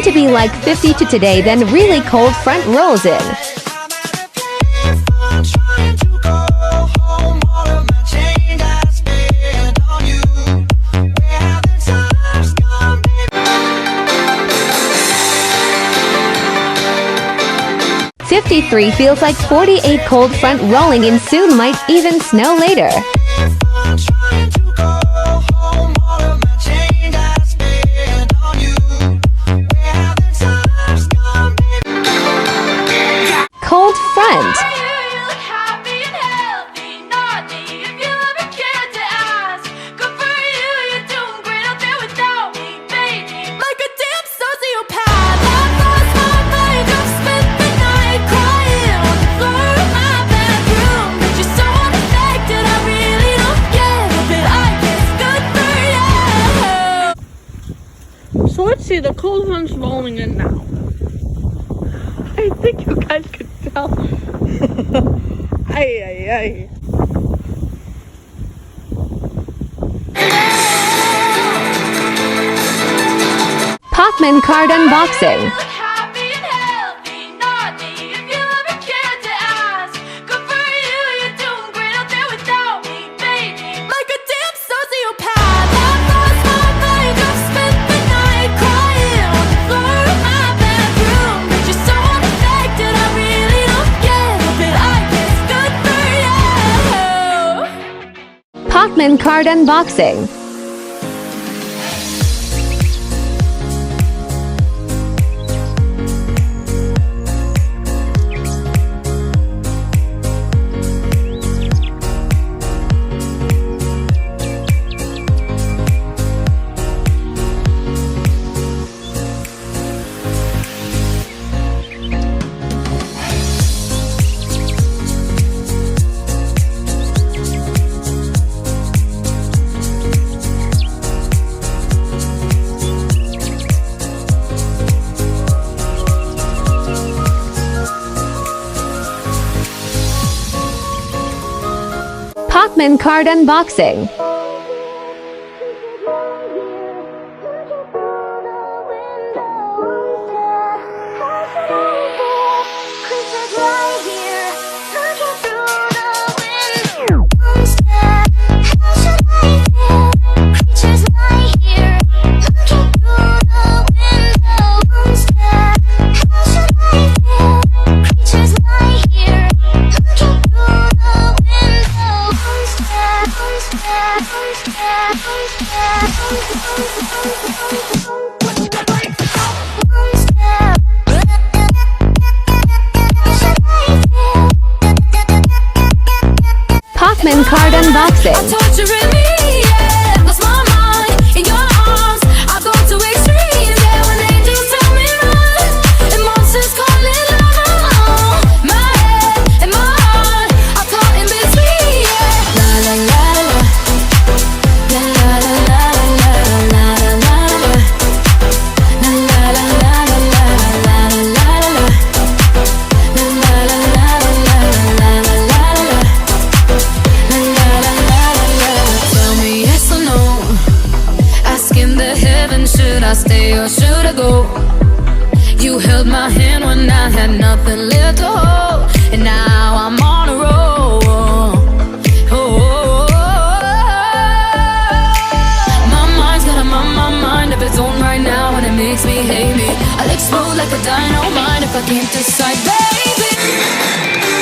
going to be like 50 to today, then really cold front rolls in. Trying to go home, all of my change I spent on you. Where have the times gone, baby? 53 feels like 48 cold front rolling in, soon might even snow later. Trying to go home, all of my change I spent on you. Where have the times gone, baby? Cold front. So let's see, the cold one's rolling in now. I think you guys could tell. Ay, ay, ay. Pacman card unboxing. Pacman card unboxing. Pacman card unboxing. Pacman card unboxing. Should I stay or should I go? You held my hand when I had nothing left to hold, and now I'm on a roll. My mind's got a mind of its own right now, and it makes me hate me. I'll explode like a dynamite if I can't decide, baby.